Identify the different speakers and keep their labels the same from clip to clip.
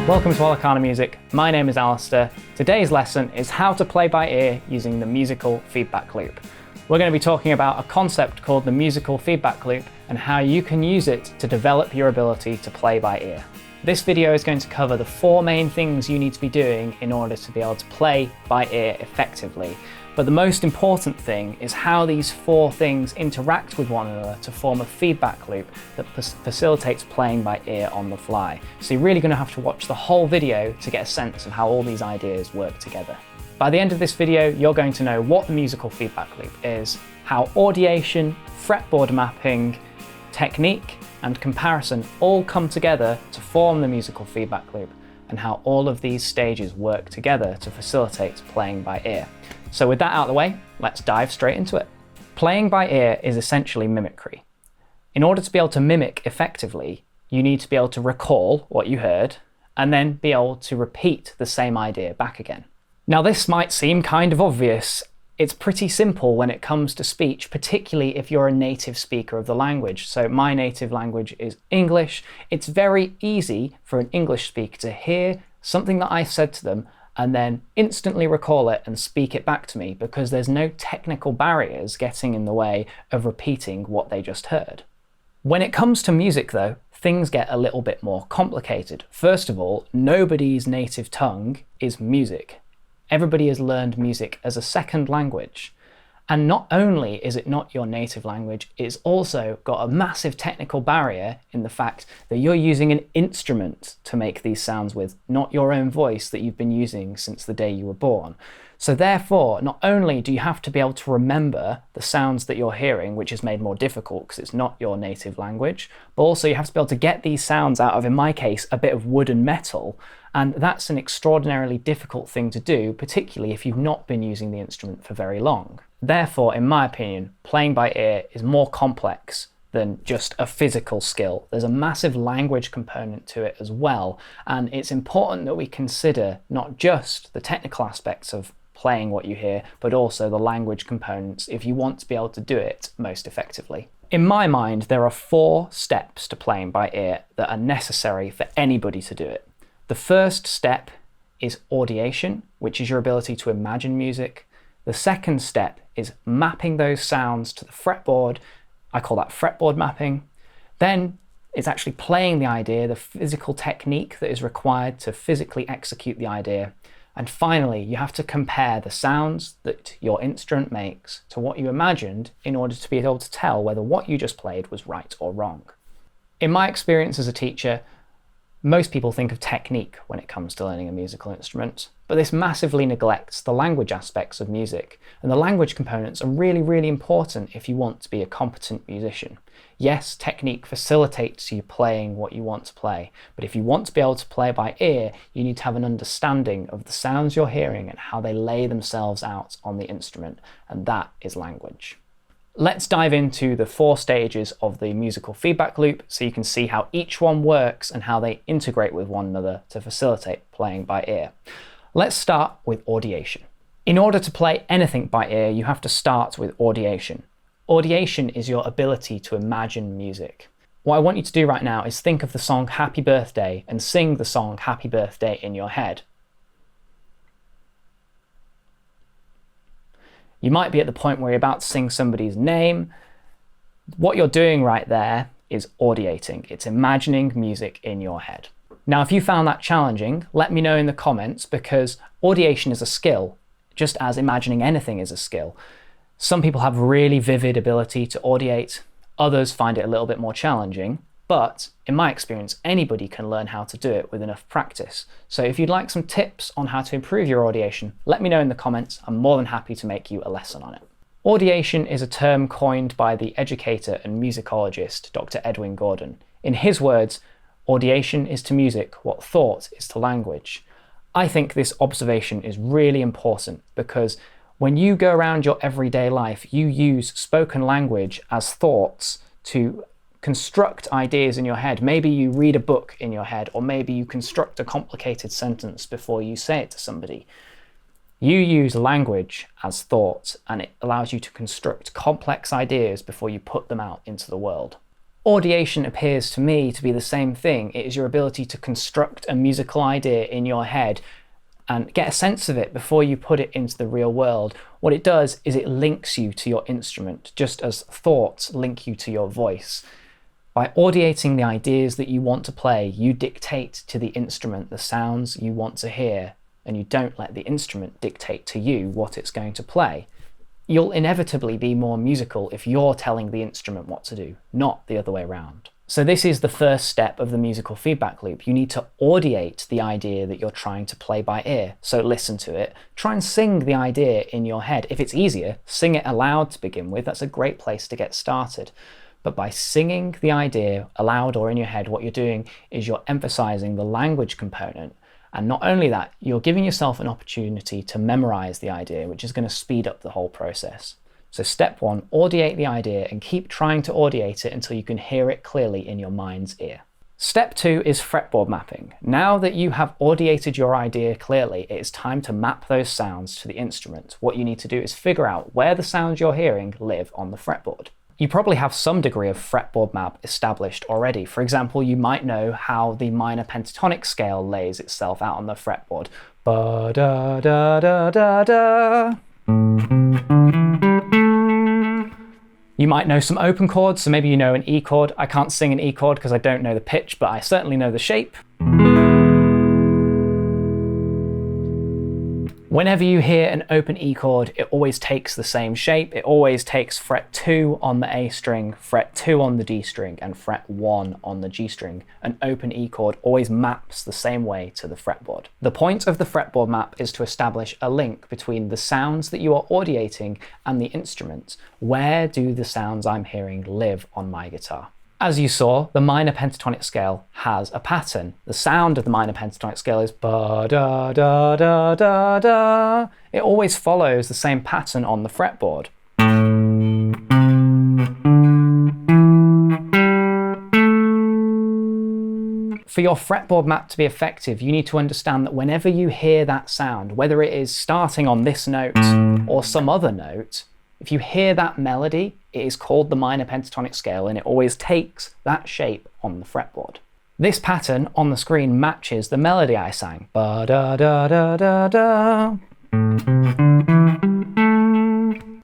Speaker 1: Welcome to Olicana Music. My name is Alistair. Today's lesson is how to play by ear using the musical feedback loop. We're going to be talking about a concept called the musical feedback loop and how you can use it to develop your ability to play by ear. This video is going to cover the 4 main things you need to be doing in order to be able to play by ear effectively. But the most important thing is how these 4 things interact with one another to form a feedback loop that facilitates playing by ear on the fly. So you're really going to have to watch the whole video to get a sense of how all these ideas work together. By the end of this video, you're going to know what the musical feedback loop is, how audiation, fretboard mapping, technique, and comparison all come together to form the musical feedback loop, and how all of these stages work together to facilitate playing by ear. So with that out of the way, let's dive straight into it. Playing by ear is essentially mimicry. In order to be able to mimic effectively, you need to be able to recall what you heard and then be able to repeat the same idea back again. Now this might seem kind of obvious. It's pretty simple when it comes to speech, particularly if you're a native speaker of the language. So my native language is English. It's very easy for an English speaker to hear something that I said to them and then instantly recall it and speak it back to me because there's no technical barriers getting in the way of repeating what they just heard. When it comes to music though, things get a little bit more complicated. First of all, nobody's native tongue is music. Everybody has learned music as a second language. And not only is it not your native language, it's also got a massive technical barrier in the fact that you're using an instrument to make these sounds with, not your own voice that you've been using since the day you were born. So therefore, not only do you have to be able to remember the sounds that you're hearing, which is made more difficult because it's not your native language, but also you have to be able to get these sounds out of, in my case, a bit of wood and metal. And that's an extraordinarily difficult thing to do, particularly if you've not been using the instrument for very long. Therefore, in my opinion, playing by ear is more complex than just a physical skill. There's a massive language component to it as well, and it's important that we consider not just the technical aspects of playing what you hear, but also the language components if you want to be able to do it most effectively. In my mind, there are 4 steps to playing by ear that are necessary for anybody to do it. The first step is audiation, which is your ability to imagine music. The second step is mapping those sounds to the fretboard. I call that fretboard mapping. Then it's actually playing the idea, the physical technique that is required to physically execute the idea. And finally, you have to compare the sounds that your instrument makes to what you imagined in order to be able to tell whether what you just played was right or wrong. In my experience as a teacher, most people think of technique when it comes to learning a musical instrument, but this massively neglects the language aspects of music, and the language components are really, really important if you want to be a competent musician. Yes, technique facilitates you playing what you want to play, but if you want to be able to play by ear, you need to have an understanding of the sounds you're hearing and how they lay themselves out on the instrument, and that is language. Let's dive into the 4 stages of the musical feedback loop so you can see how each one works and how they integrate with one another to facilitate playing by ear. Let's start with audiation. In order to play anything by ear, you have to start with audiation. Audiation is your ability to imagine music. What I want you to do right now is think of the song Happy Birthday and sing the song Happy Birthday in your head. You might be at the point where you're about to sing somebody's name. What you're doing right there is audiating. It's imagining music in your head. Now, if you found that challenging, let me know in the comments, because audiation is a skill, just as imagining anything is a skill. Some people have really vivid ability to audiate, others find it a little bit more challenging, but in my experience, anybody can learn how to do it with enough practice. So if you'd like some tips on how to improve your audiation, let me know in the comments. I'm more than happy to make you a lesson on it. Audiation is a term coined by the educator and musicologist, Dr. Edwin Gordon. In his words, Audiation is to music what thought is to language. I think this observation is really important because when you go around your everyday life, you use spoken language as thoughts to construct ideas in your head. Maybe you read a book in your head, or maybe you construct a complicated sentence before you say it to somebody. You use language as thought, and it allows you to construct complex ideas before you put them out into the world. Audiation appears to me to be the same thing. It is your ability to construct a musical idea in your head and get a sense of it before you put it into the real world. What it does is it links you to your instrument, just as thoughts link you to your voice. By audiating the ideas that you want to play, you dictate to the instrument the sounds you want to hear, and you don't let the instrument dictate to you what it's going to play. You'll inevitably be more musical if you're telling the instrument what to do, not the other way around. So this is the first step of the musical feedback loop. You need to audiate the idea that you're trying to play by ear. So listen to it, try and sing the idea in your head. If it's easier, sing it aloud to begin with. That's a great place to get started. But by singing the idea aloud or in your head, what you're doing is you're emphasizing the language component. And not only that, you're giving yourself an opportunity to memorize the idea, which is going to speed up the whole process. So step one, audiate the idea and keep trying to audiate it until you can hear it clearly in your mind's ear. Step two is fretboard mapping. Now that you have audiated your idea clearly, it is time to map those sounds to the instrument. What you need to do is figure out where the sounds you're hearing live on the fretboard. You probably have some degree of fretboard map established already. For example, you might know how the minor pentatonic scale lays itself out on the fretboard. Ba da da da da da. You might know some open chords, so maybe you know an E chord. I can't sing an E chord because I don't know the pitch, but I certainly know the shape. Whenever you hear an open E chord, it always takes the same shape. It always takes fret 2 on the A string, fret 2 on the D string, and fret 1 on the G string. An open E chord always maps the same way to the fretboard. The point of the fretboard map is to establish a link between the sounds that you are audiating and the instrument. Where do the sounds I'm hearing live on my guitar? As you saw, the minor pentatonic scale has a pattern. The sound of the minor pentatonic scale is ba da da da da da. It always follows the same pattern on the fretboard. For your fretboard map to be effective, you need to understand that whenever you hear that sound, whether it is starting on this note or some other note, if you hear that melody, it is called the minor pentatonic scale, and it always takes that shape on the fretboard. This pattern on the screen matches the melody I sang. Ba da da da da da.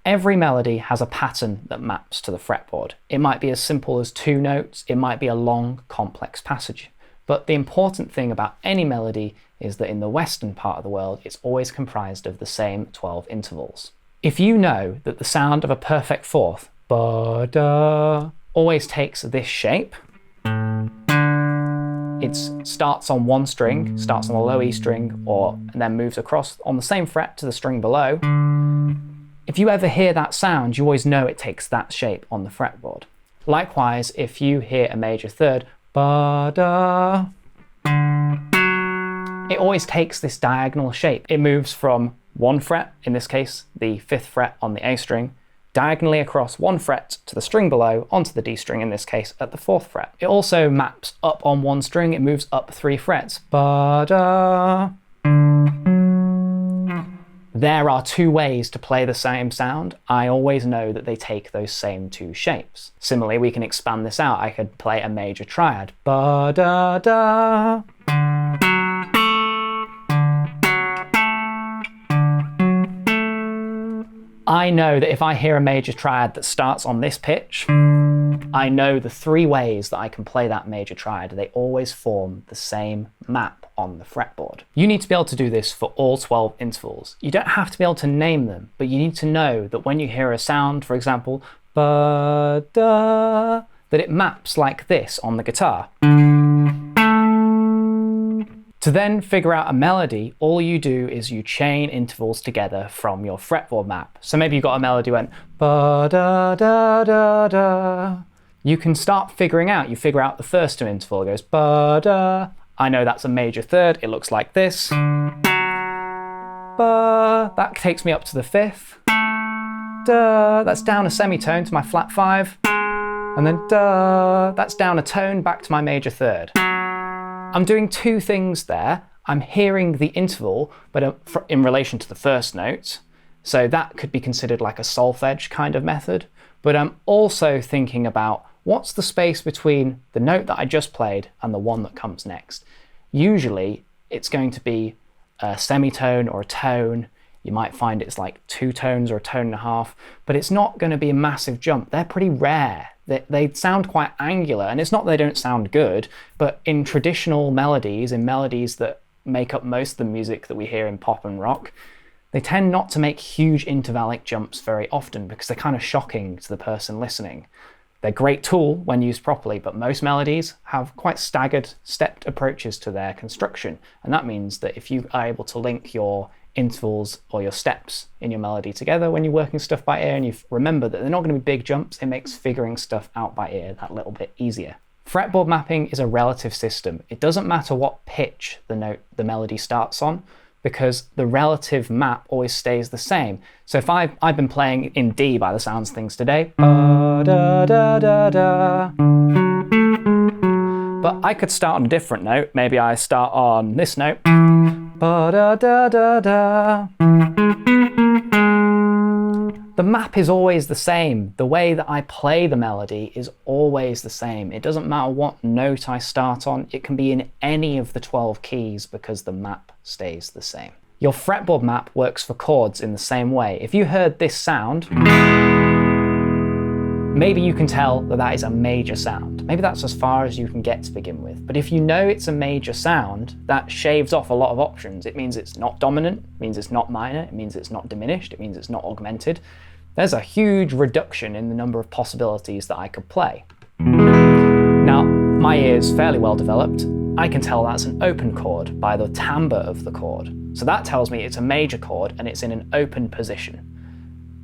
Speaker 1: Every melody has a pattern that maps to the fretboard. It might be as simple as 2 notes, it might be a long, complex passage. But the important thing about any melody is that in the Western part of the world, it's always comprised of the same 12 intervals. If you know that the sound of a perfect fourth, ba da, always takes this shape, it starts on one string, starts on the low E string, and then moves across on the same fret to the string below. If you ever hear that sound, you always know it takes that shape on the fretboard. Likewise, if you hear a major third, ba da, it always takes this diagonal shape. It moves from one fret, in this case the 5th fret on the A string, diagonally across one fret to the string below onto the D string, in this case at the 4th fret. It also maps up on one string, it moves up 3 frets. Ba da. There are 2 ways to play the same sound. I always know that they take those same 2 shapes. Similarly, we can expand this out. I could play a major triad. Ba da da. I know that if I hear a major triad that starts on this pitch, I know the 3 ways that I can play that major triad. They always form the same map on the fretboard. You need to be able to do this for all 12 intervals. You don't have to be able to name them, but you need to know that when you hear a sound, for example, ba da, that it maps like this on the guitar. To then figure out a melody, all you do is you chain intervals together from your fretboard map. So maybe you've got a melody went ba da da da da, you can start figuring out, you figure out the first interval, it goes ba-da. I know that's a major third, it looks like this. Ba, that takes me up to the fifth. Da, that's down a semitone to my flat 5. And then da, that's down a tone back to my major third. I'm doing two things there. I'm hearing the interval, but in relation to the first note. So that could be considered like a solfege kind of method. But I'm also thinking about what's the space between the note that I just played and the one that comes next. Usually it's going to be a semitone or a tone. You might find it's like 2 tones or a tone and a half, but it's not going to be a massive jump. They're pretty rare. They sound quite angular, and it's not that they don't sound good, but in traditional melodies, in melodies that make up most of the music that we hear in pop and rock, they tend not to make huge intervallic jumps very often because they're kind of shocking to the person listening. They're a great tool when used properly, but most melodies have quite staggered, stepped approaches to their construction. And that means that if you are able to link your intervals or your steps in your melody together when you're working stuff by ear, and you remember that they're not going to be big jumps, it makes figuring stuff out by ear that little bit easier. Fretboard mapping is a relative system. It doesn't matter what pitch the melody starts on, because the relative map always stays the same. So if I've been playing in D by the sounds of things today, ba-da-da-da-da, but I could start on a different note. Maybe I start on this note, ba-da-da-da-da. The map is always the same. The way that I play the melody is always the same. It doesn't matter what note I start on. It can be in any of the 12 keys because the map stays the same. Your fretboard map works for chords in the same way. If you heard this sound, maybe you can tell that that is a major sound. Maybe that's as far as you can get to begin with. But if you know it's a major sound, that shaves off a lot of options. It means it's not dominant, it means it's not minor, it means it's not diminished, it means it's not augmented. There's a huge reduction in the number of possibilities that I could play. Now, my ear is fairly well developed. I can tell that's an open chord by the timbre of the chord. So that tells me it's a major chord and it's in an open position.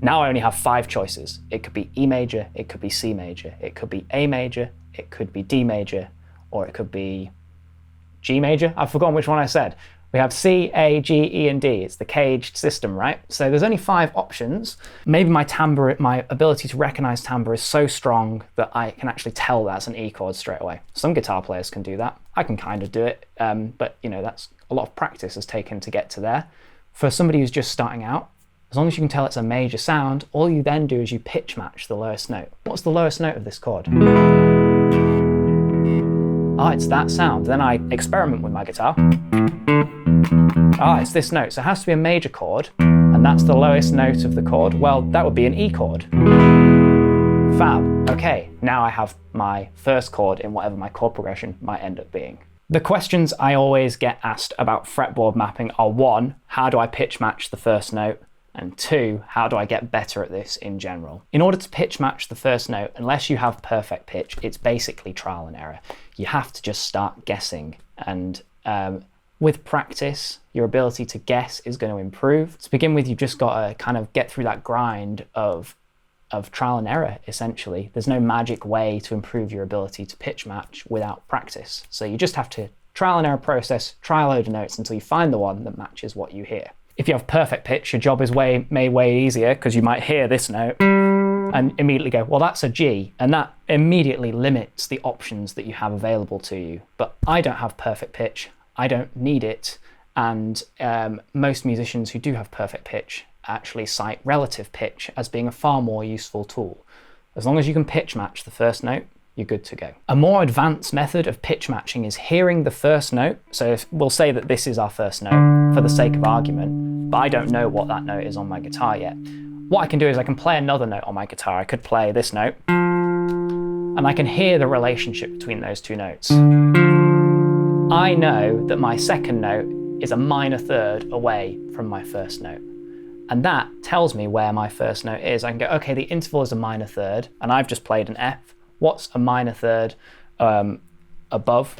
Speaker 1: Now I only have 5 choices. It could be E major, it could be C major, it could be A major, it could be D major, or it could be G major. I've forgotten which one I said. We have C, A, G, E, and D. It's the caged system, right? So there's only 5 options. Maybe my timbre, my ability to recognize timbre is so strong that I can actually tell that's an E chord straight away. Some guitar players can do that. I can kind of do it, but that's a lot of practice is taken to get to there. For somebody who's just starting out, as long as you can tell it's a major sound, all you then do is you pitch match the lowest note. What's the lowest note of this chord? Oh, it's that sound. Then I experiment with my guitar. Ah, it's this note. So it has to be a major chord, and that's the lowest note of the chord. Well, that would be an E chord. Fab. Okay, now I have my first chord in whatever my chord progression might end up being. The questions I always get asked about fretboard mapping are 1, how do I pitch match the first note? And 2, how do I get better at this in general? In order to pitch match the first note, unless you have perfect pitch, it's basically trial and error. You have to just start guessing. And with practice, your ability to guess is going to improve. To begin with, you've just got to kind of get through that grind of trial and error, essentially. There's no magic way to improve your ability to pitch match without practice. So you just have to trial and error process, try a load of notes until you find the one that matches what you hear. If you have perfect pitch, your job is made way easier because you might hear this note and immediately go, well, that's a G. And that immediately limits the options that you have available to you. But I don't have perfect pitch. I don't need it. And most musicians who do have perfect pitch actually cite relative pitch as being a far more useful tool. As long as you can pitch match the first note, you're good to go. A more advanced method of pitch matching is hearing the first note. So we'll say that this is our first note for the sake of argument, but I don't know what that note is on my guitar yet. What I can do is I can play another note on my guitar. I could play this note, and I can hear the relationship between those 2 notes. I know that my second note is a minor third away from my first note. And that tells me where my first note is. I can go, okay, the interval is a minor third, and I've just played an F. What's a minor third above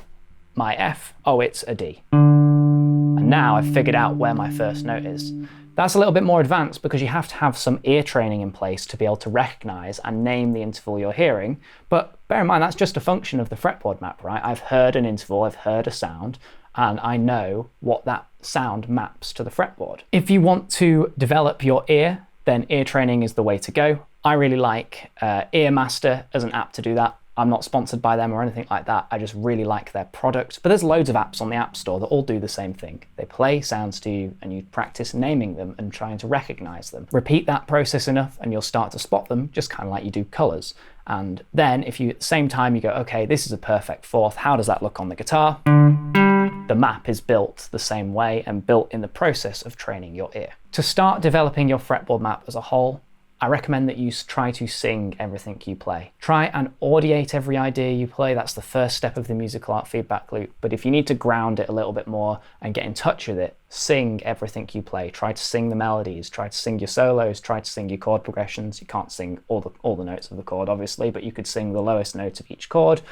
Speaker 1: my F? Oh, it's a D. And now I've figured out where my first note is. That's a little bit more advanced because you have to have some ear training in place to be able to recognize and name the interval you're hearing. But bear in mind, that's just a function of the fretboard map, right? I've heard an interval, I've heard a sound, and I know what that sound maps to the fretboard. If you want to develop your ear, then ear training is the way to go. I really like Earmaster as an app to do that. I'm not sponsored by them or anything like that. I just really like their product. But there's loads of apps on the App Store that all do the same thing. They play sounds to you and you practice naming them and trying to recognize them. Repeat that process enough and you'll start to spot them, just kind of like you do colors. And then if you, at the same time, you go, okay, this is a perfect fourth. How does that look on the guitar? The map is built the same way and built in the process of training your ear. To start developing your fretboard map as a whole, I recommend that you try to sing everything you play. Try and audiate every idea you play. That's the first step of the musical art feedback loop. But if you need to ground it a little bit more and get in touch with it, sing everything you play. Try to sing the melodies, try to sing your solos, try to sing your chord progressions. You can't sing all the notes of the chord, obviously, but you could sing the lowest note of each chord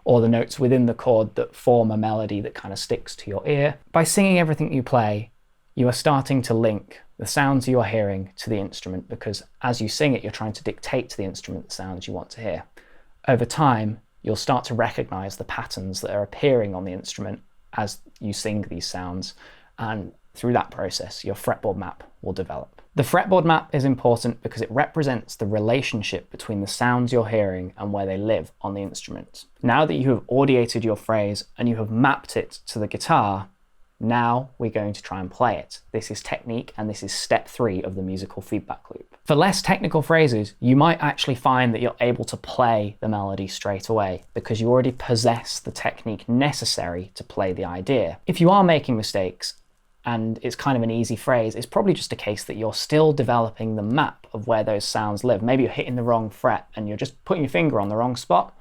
Speaker 1: or the notes within the chord that form a melody that kind of sticks to your ear. By singing everything you play, you are starting to link the sounds you are hearing to the instrument, because as you sing it, you're trying to dictate to the instrument the sounds you want to hear. Over time, you'll start to recognize the patterns that are appearing on the instrument as you sing these sounds, and through that process, your fretboard map will develop. The fretboard map is important because it represents the relationship between the sounds you're hearing and where they live on the instrument. Now that you have audiated your phrase and you have mapped it to the guitar, now we're going to try and play it. This is technique, and this is step 3 of the musical feedback loop. For less technical phrases, you might actually find that you're able to play the melody straight away because you already possess the technique necessary to play the idea. If you are making mistakes and it's kind of an easy phrase, it's probably just a case that you're still developing the map of where those sounds live. Maybe you're hitting the wrong fret and you're just putting your finger on the wrong spot.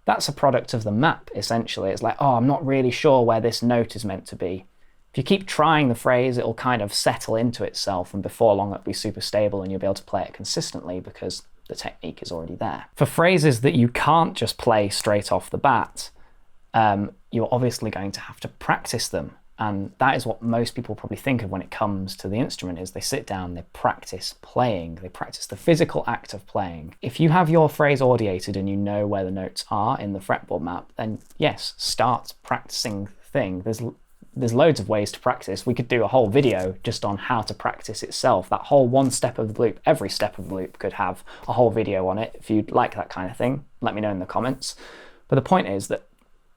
Speaker 1: That's a product of the map, essentially. It's like, oh, I'm not really sure where this note is meant to be. If you keep trying the phrase, it'll kind of settle into itself, and before long it'll be super stable and you'll be able to play it consistently because the technique is already there. For phrases that you can't just play straight off the bat, you're obviously going to have to practice them. And that is what most people probably think of when it comes to the instrument, is they sit down, they practice playing, they practice the physical act of playing. If you have your phrase audiated and you know where the notes are in the fretboard map, then yes, start practicing the thing. There's loads of ways to practice. We could do a whole video just on how to practice itself. That whole one step of the loop, every step of the loop could have a whole video on it. If you'd like that kind of thing, let me know in the comments. But the point is that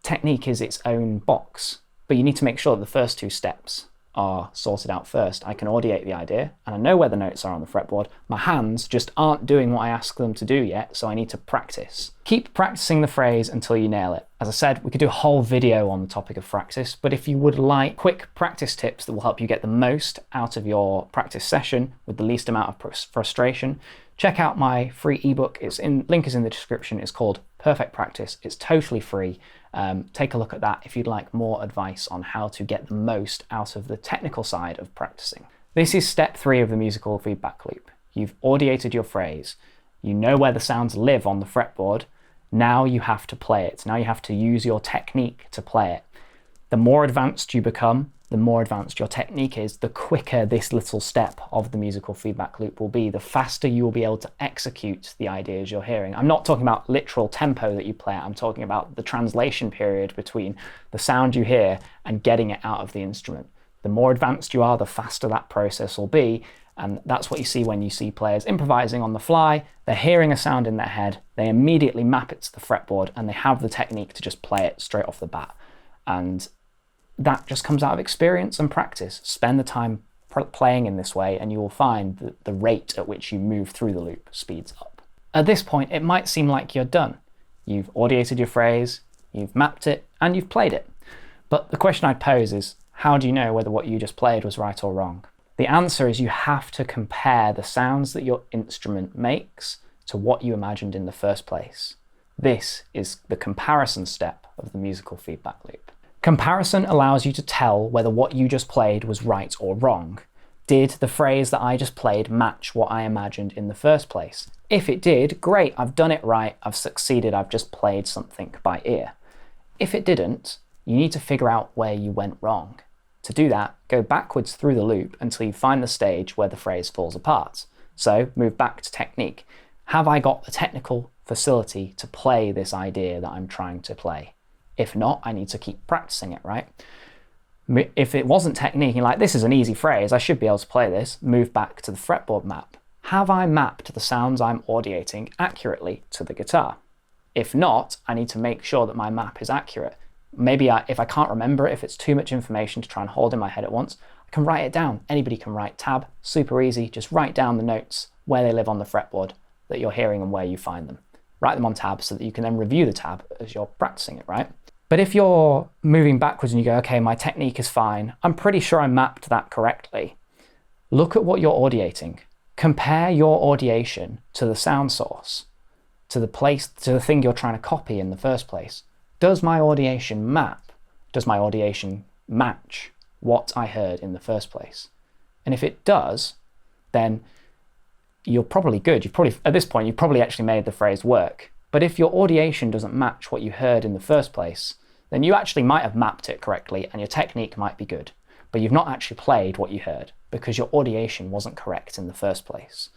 Speaker 1: technique is its own box, but you need to make sure that the first 2 steps are sorted out first. I can audiate the idea and I know where the notes are on the fretboard. My hands just aren't doing what I ask them to do yet, so I need to practice. Keep practicing the phrase until you nail it. As I said, we could do a whole video on the topic of practice, but if you would like quick practice tips that will help you get the most out of your practice session with the least amount of frustration, check out my free ebook. Link is in the description. It's called Perfect Practice. It's totally free. Take a look at that if you'd like more advice on how to get the most out of the technical side of practicing. This is step 3 of the musical feedback loop. You've audiated your phrase. You know where the sounds live on the fretboard. Now you have to play it. Now you have to use your technique to play it. The more advanced you become, the more advanced your technique is, the quicker this little step of the musical feedback loop will be, the faster you will be able to execute the ideas you're hearing. I'm not talking about literal tempo that you play at, I'm talking about the translation period between the sound you hear and getting it out of the instrument. The more advanced you are, the faster that process will be, and that's what you see when you see players improvising on the fly. They're hearing a sound in their head, they immediately map it to the fretboard, and they have the technique to just play it straight off the bat. And that just comes out of experience and practice. Spend the time playing in this way and you will find that the rate at which you move through the loop speeds up. At this point, it might seem like you're done. You've audiated your phrase, you've mapped it, and you've played it. But the question I'd pose is, how do you know whether what you just played was right or wrong? The answer is you have to compare the sounds that your instrument makes to what you imagined in the first place. This is the comparison step of the musical feedback loop. Comparison allows you to tell whether what you just played was right or wrong. Did the phrase that I just played match what I imagined in the first place? If it did, great, I've done it right, I've succeeded, I've just played something by ear. If it didn't, you need to figure out where you went wrong. To do that, go backwards through the loop until you find the stage where the phrase falls apart. So move back to technique. Have I got the technical facility to play this idea that I'm trying to play? If not, I need to keep practicing it, right? If it wasn't technique, you're like, this is an easy phrase, I should be able to play this, move back to the fretboard map. Have I mapped the sounds I'm audiating accurately to the guitar? If not, I need to make sure that my map is accurate. Maybe if I can't remember it, if it's too much information to try and hold in my head at once, I can write it down. Anybody can write tab, super easy. Just write down the notes where they live on the fretboard that you're hearing and where you find them. Write them on tab so that you can then review the tab as you're practicing it, right? But if you're moving backwards and you go, okay, my technique is fine, I'm pretty sure I mapped that correctly. Look at what you're audiating. Compare your audiation to the sound source, to the thing you're trying to copy in the first place. Does my audiation map? Does my audiation match what I heard in the first place? And if it does, then you're probably good. At this point, you've probably actually made the phrase work. But if your audiation doesn't match what you heard in the first place, then you actually might have mapped it correctly and your technique might be good, but you've not actually played what you heard because your audiation wasn't correct in the first place.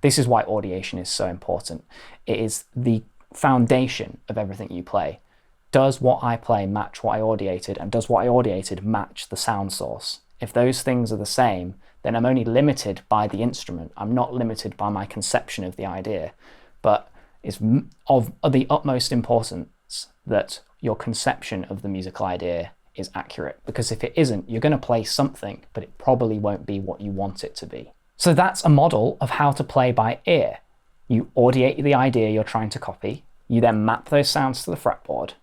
Speaker 1: This is why audiation is so important. It is the foundation of everything you play. Does what I play match what I audiated, and does what I audiated match the sound source? If those things are the same, then I'm only limited by the instrument. I'm not limited by my conception of the idea, but it's of the utmost importance that your conception of the musical idea is accurate, because if it isn't, you're going to play something, but it probably won't be what you want it to be. So that's a model of how to play by ear. You audiate the idea you're trying to copy, you then map those sounds to the fretboard,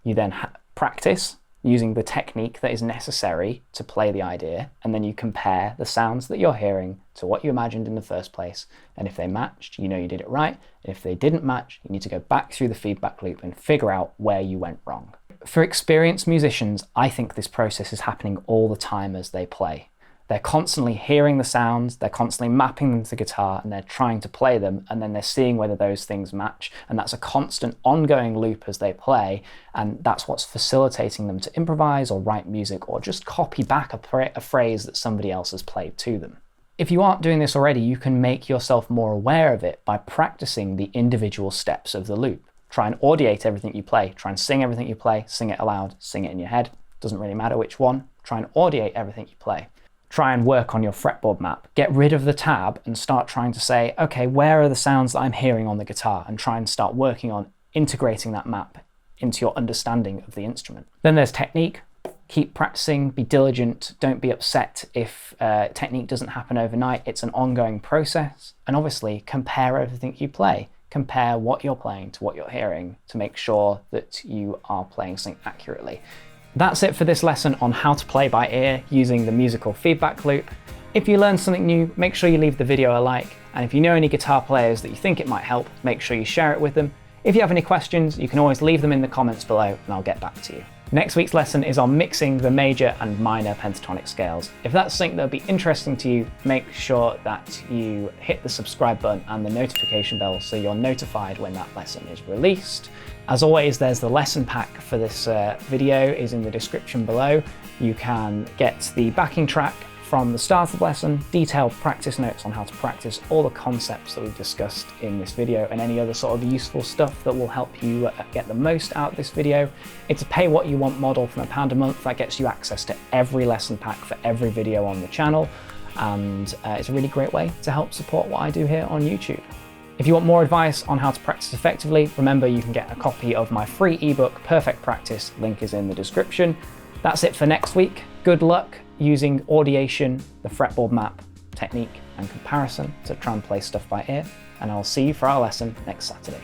Speaker 1: you then practice using the technique that is necessary to play the idea, and then you compare the sounds that you're hearing to what you imagined in the first place, and if they matched, you know you did it right, and if they didn't match, you need to go back through the feedback loop and figure out where you went wrong. For experienced musicians, I think this process is happening all the time as they play. They're constantly hearing the sounds, they're constantly mapping them to the guitar, and they're trying to play them, and then they're seeing whether those things match. And that's a constant ongoing loop as they play, and that's what's facilitating them to improvise or write music or just copy back a phrase that somebody else has played to them. If you aren't doing this already, you can make yourself more aware of it by practicing the individual steps of the loop. Try and audiate everything you play. Try and sing everything you play, sing it aloud, sing it in your head. Doesn't really matter which one. Try and audiate everything you play. Try and work on your fretboard map. Get rid of the tab and start trying to say, okay, where are the sounds that I'm hearing on the guitar? And try and start working on integrating that map into your understanding of the instrument. Then there's technique. Keep practicing, be diligent, don't be upset if technique doesn't happen overnight. It's an ongoing process. And obviously, compare everything you play. Compare what you're playing to what you're hearing to make sure that you are playing something accurately. That's it for this lesson on how to play by ear using the musical feedback loop. If you learned something new, make sure you leave the video a like. And if you know any guitar players that you think it might help, make sure you share it with them. If you have any questions, you can always leave them in the comments below and I'll get back to you. Next week's lesson is on mixing the major and minor pentatonic scales. If that's something that would be interesting to you, make sure that you hit the subscribe button and the notification bell so you're notified when that lesson is released. As always, there's the lesson pack for this video is in the description below. You can get the backing track from the start of the lesson, detailed practice notes on how to practice all the concepts that we've discussed in this video, and any other sort of useful stuff that will help you get the most out of this video. It's a pay what you want model from £1 a month. That gets you access to every lesson pack for every video on the channel, and it's a really great way to help support what I do here on YouTube. If you want more advice on how to practice effectively, remember you can get a copy of my free ebook, Perfect Practice. Link is in the description. That's it for next week. Good luck using Audiation, the fretboard map, technique and comparison to try and play stuff by ear, and I'll see you for our lesson next Saturday.